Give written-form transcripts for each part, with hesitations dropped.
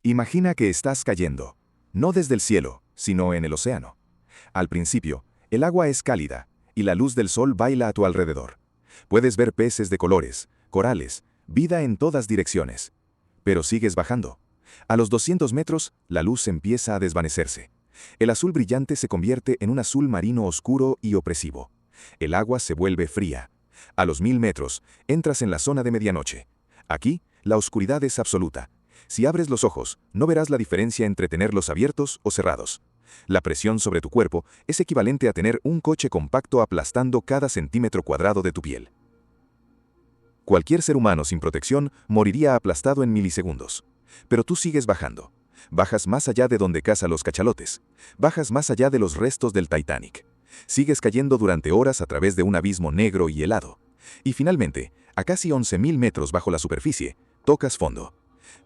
Imagina que estás cayendo, no desde el cielo, sino en el océano. Al principio, el agua es cálida, y la luz del sol baila a tu alrededor. Puedes ver peces de colores, corales, vida en todas direcciones. Pero sigues bajando. A los 200 metros, la luz empieza a desvanecerse. El azul brillante se convierte en un azul marino oscuro y opresivo. El agua se vuelve fría. A los 1000 metros, entras en la zona de medianoche. Aquí, la oscuridad es absoluta. Si abres los ojos, no verás la diferencia entre tenerlos abiertos o cerrados. La presión sobre tu cuerpo es equivalente a tener un coche compacto aplastando cada centímetro cuadrado de tu piel. Cualquier ser humano sin protección moriría aplastado en milisegundos. Pero tú sigues bajando. Bajas más allá de donde cazan los cachalotes. Bajas más allá de los restos del Titanic. Sigues cayendo durante horas a través de un abismo negro y helado. Y finalmente, a casi 11.000 metros bajo la superficie, tocas fondo.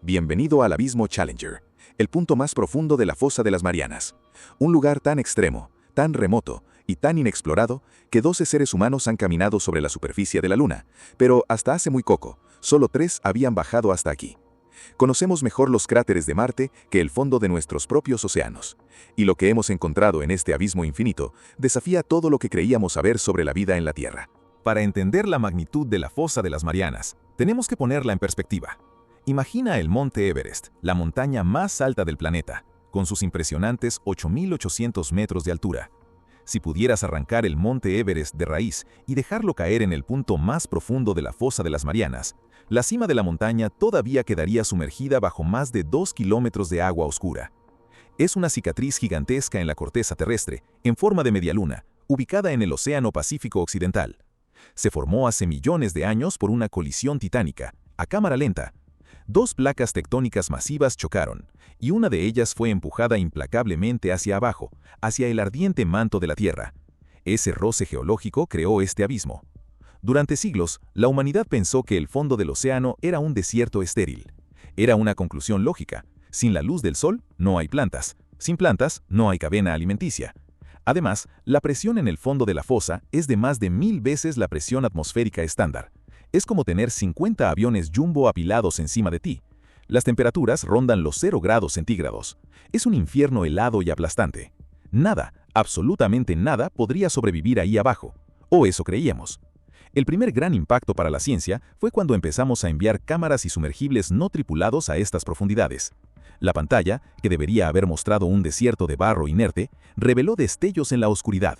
Bienvenido al abismo Challenger, el punto más profundo de la fosa de las Marianas. Un lugar tan extremo, tan remoto y tan inexplorado que 12 seres humanos han caminado sobre la superficie de la Luna, pero hasta hace muy poco, solo 3 habían bajado hasta aquí. Conocemos mejor los cráteres de Marte que el fondo de nuestros propios océanos. Y lo que hemos encontrado en este abismo infinito desafía todo lo que creíamos saber sobre la vida en la Tierra. Para entender la magnitud de la fosa de las Marianas, tenemos que ponerla en perspectiva. Imagina el Monte Everest, la montaña más alta del planeta, con sus impresionantes 8.800 metros de altura. Si pudieras arrancar el Monte Everest de raíz y dejarlo caer en el punto más profundo de la fosa de las Marianas, la cima de la montaña todavía quedaría sumergida bajo más de 2 kilómetros de agua oscura. Es una cicatriz gigantesca en la corteza terrestre, en forma de media luna, ubicada en el Océano Pacífico Occidental. Se formó hace millones de años por una colisión titánica, a cámara lenta. 2 placas tectónicas masivas chocaron, y una de ellas fue empujada implacablemente hacia abajo, hacia el ardiente manto de la Tierra. Ese roce geológico creó este abismo. Durante siglos, la humanidad pensó que el fondo del océano era un desierto estéril. Era una conclusión lógica. Sin la luz del sol, no hay plantas. Sin plantas, no hay cadena alimenticia. Además, la presión en el fondo de la fosa es de más de 1000 veces la presión atmosférica estándar. Es como tener 50 aviones Jumbo apilados encima de ti. Las temperaturas rondan los 0 grados centígrados. Es un infierno helado y aplastante. Nada, absolutamente nada, podría sobrevivir ahí abajo. O eso creíamos. El primer gran impacto para la ciencia fue cuando empezamos a enviar cámaras y sumergibles no tripulados a estas profundidades. La pantalla, que debería haber mostrado un desierto de barro inerte, reveló destellos en la oscuridad.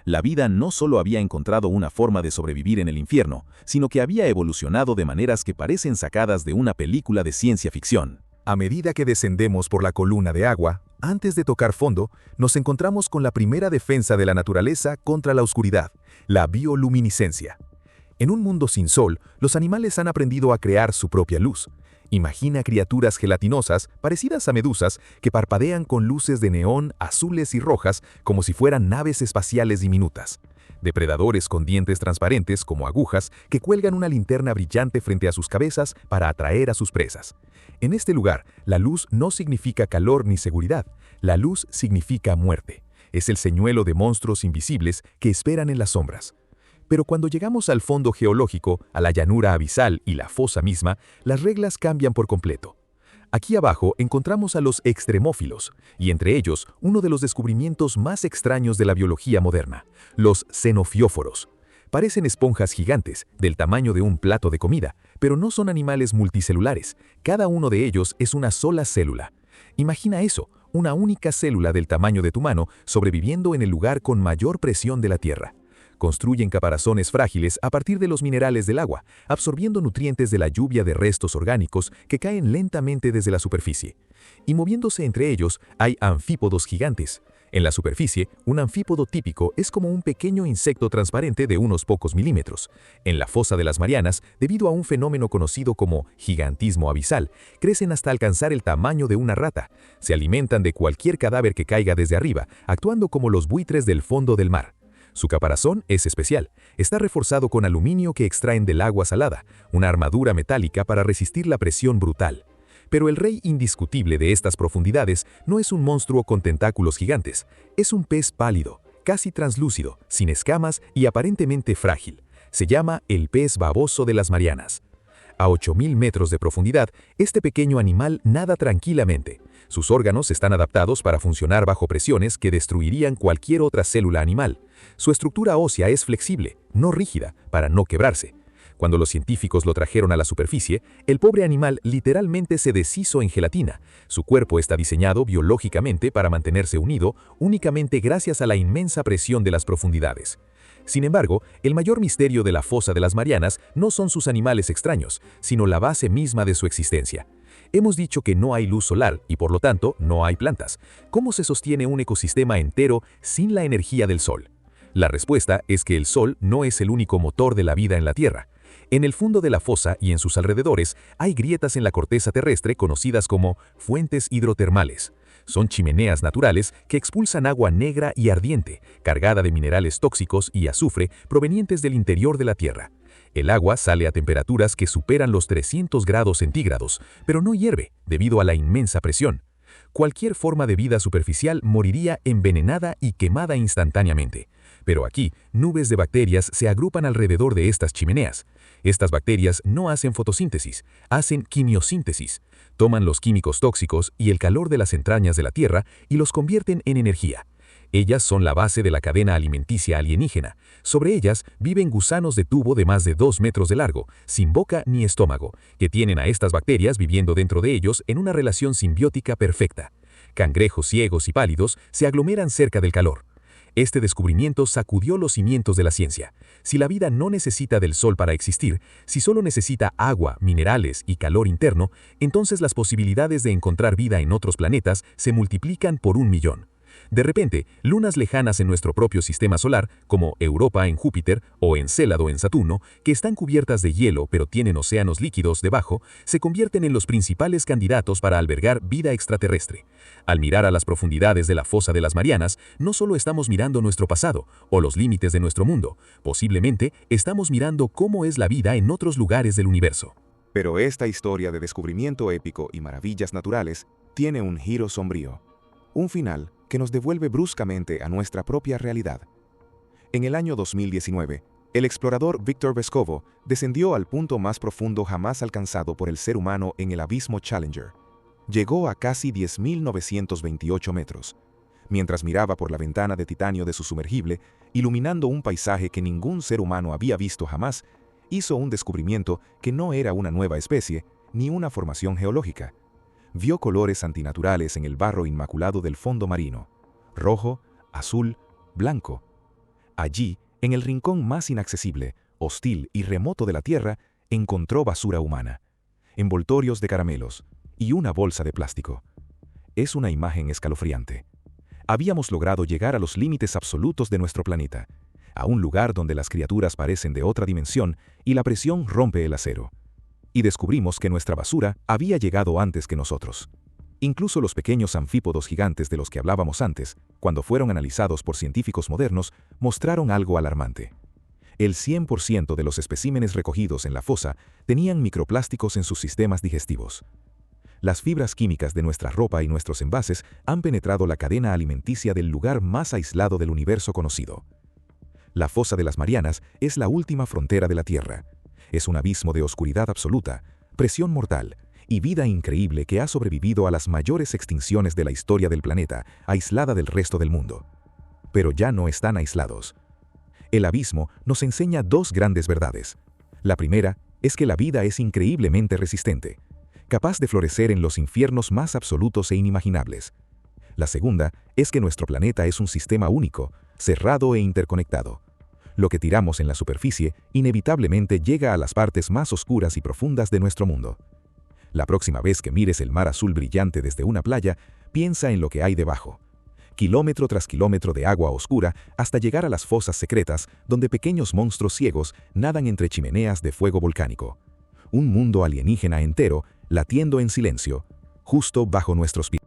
La vida no solo había encontrado una forma de sobrevivir en el infierno, sino que había evolucionado de maneras que parecen sacadas de una película de ciencia ficción. A medida que descendemos por la columna de agua, antes de tocar fondo, nos encontramos con la primera defensa de la naturaleza contra la oscuridad, la bioluminiscencia. En un mundo sin sol, los animales han aprendido a crear su propia luz. Imagina criaturas gelatinosas, parecidas a medusas, que parpadean con luces de neón azules y rojas como si fueran naves espaciales diminutas. Depredadores con dientes transparentes como agujas que cuelgan una linterna brillante frente a sus cabezas para atraer a sus presas. En este lugar, la luz no significa calor ni seguridad. La luz significa muerte. Es el señuelo de monstruos invisibles que esperan en las sombras. Pero cuando llegamos al fondo geológico, a la llanura abisal y la fosa misma, las reglas cambian por completo. Aquí abajo encontramos a los extremófilos, y entre ellos uno de los descubrimientos más extraños de la biología moderna, los xenofióforos. Parecen esponjas gigantes, del tamaño de un plato de comida, pero no son animales multicelulares. Cada uno de ellos es una sola célula. Imagina eso, una única célula del tamaño de tu mano sobreviviendo en el lugar con mayor presión de la Tierra. Construyen caparazones frágiles a partir de los minerales del agua, absorbiendo nutrientes de la lluvia de restos orgánicos que caen lentamente desde la superficie. Y moviéndose entre ellos, hay anfípodos gigantes. En la superficie, un anfípodo típico es como un pequeño insecto transparente de unos pocos milímetros. En la fosa de las Marianas, debido a un fenómeno conocido como gigantismo abisal, crecen hasta alcanzar el tamaño de una rata. Se alimentan de cualquier cadáver que caiga desde arriba, actuando como los buitres del fondo del mar. Su caparazón es especial. Está reforzado con aluminio que extraen del agua salada, una armadura metálica para resistir la presión brutal. Pero el rey indiscutible de estas profundidades no es un monstruo con tentáculos gigantes. Es un pez pálido, casi translúcido, sin escamas y aparentemente frágil. Se llama el pez baboso de las Marianas. A 8.000 metros de profundidad, este pequeño animal nada tranquilamente. Sus órganos están adaptados para funcionar bajo presiones que destruirían cualquier otra célula animal. Su estructura ósea es flexible, no rígida, para no quebrarse. Cuando los científicos lo trajeron a la superficie, el pobre animal literalmente se deshizo en gelatina. Su cuerpo está diseñado biológicamente para mantenerse unido únicamente gracias a la inmensa presión de las profundidades. Sin embargo, el mayor misterio de la fosa de las Marianas no son sus animales extraños, sino la base misma de su existencia. Hemos dicho que no hay luz solar y por lo tanto no hay plantas. ¿Cómo se sostiene un ecosistema entero sin la energía del Sol? La respuesta es que el Sol no es el único motor de la vida en la Tierra. En el fondo de la fosa y en sus alrededores hay grietas en la corteza terrestre conocidas como fuentes hidrotermales. Son chimeneas naturales que expulsan agua negra y ardiente, cargada de minerales tóxicos y azufre provenientes del interior de la Tierra. El agua sale a temperaturas que superan los 300 grados centígrados, pero no hierve debido a la inmensa presión. Cualquier forma de vida superficial moriría envenenada y quemada instantáneamente. Pero aquí, nubes de bacterias se agrupan alrededor de estas chimeneas. Estas bacterias no hacen fotosíntesis, hacen quimiosíntesis. Toman los químicos tóxicos y el calor de las entrañas de la Tierra y los convierten en energía. Ellas son la base de la cadena alimenticia alienígena. Sobre ellas viven gusanos de tubo de más de 2 metros de largo, sin boca ni estómago, que tienen a estas bacterias viviendo dentro de ellos en una relación simbiótica perfecta. Cangrejos ciegos y pálidos se aglomeran cerca del calor. Este descubrimiento sacudió los cimientos de la ciencia. Si la vida no necesita del Sol para existir, si solo necesita agua, minerales y calor interno, entonces las posibilidades de encontrar vida en otros planetas se multiplican por 1.000.000. De repente, lunas lejanas en nuestro propio sistema solar, como Europa en Júpiter o Encélado en Saturno, que están cubiertas de hielo pero tienen océanos líquidos debajo, se convierten en los principales candidatos para albergar vida extraterrestre. Al mirar a las profundidades de la fosa de las Marianas, no solo estamos mirando nuestro pasado o los límites de nuestro mundo, posiblemente estamos mirando cómo es la vida en otros lugares del universo. Pero esta historia de descubrimiento épico y maravillas naturales tiene un giro sombrío. Un final que nos devuelve bruscamente a nuestra propia realidad. En el año 2019, el explorador Viktor Vescovo descendió al punto más profundo jamás alcanzado por el ser humano en el abismo Challenger. Llegó a casi 10.928 metros. Mientras miraba por la ventana de titanio de su sumergible, iluminando un paisaje que ningún ser humano había visto jamás, hizo un descubrimiento que no era una nueva especie ni una formación geológica. Vio colores antinaturales en el barro inmaculado del fondo marino: rojo, azul, blanco. Allí, en el rincón más inaccesible, hostil y remoto de la Tierra, encontró basura humana, envoltorios de caramelos y una bolsa de plástico. Es una imagen escalofriante. Habíamos logrado llegar a los límites absolutos de nuestro planeta, a un lugar donde las criaturas parecen de otra dimensión y la presión rompe el acero. Y descubrimos que nuestra basura había llegado antes que nosotros. Incluso los pequeños anfípodos gigantes de los que hablábamos antes, cuando fueron analizados por científicos modernos, mostraron algo alarmante. El 100% de los especímenes recogidos en la fosa tenían microplásticos en sus sistemas digestivos. Las fibras químicas de nuestra ropa y nuestros envases han penetrado la cadena alimenticia del lugar más aislado del universo conocido. La fosa de las Marianas es la última frontera de la Tierra. Es un abismo de oscuridad absoluta, presión mortal y vida increíble que ha sobrevivido a las mayores extinciones de la historia del planeta, aislada del resto del mundo. Pero ya no están aislados. El abismo nos enseña dos grandes verdades. La primera es que la vida es increíblemente resistente, capaz de florecer en los infiernos más absolutos e inimaginables. La segunda es que nuestro planeta es un sistema único, cerrado e interconectado. Lo que tiramos en la superficie inevitablemente llega a las partes más oscuras y profundas de nuestro mundo. La próxima vez que mires el mar azul brillante desde una playa, piensa en lo que hay debajo. Kilómetro tras kilómetro de agua oscura hasta llegar a las fosas secretas donde pequeños monstruos ciegos nadan entre chimeneas de fuego volcánico. Un mundo alienígena entero latiendo en silencio, justo bajo nuestros pies.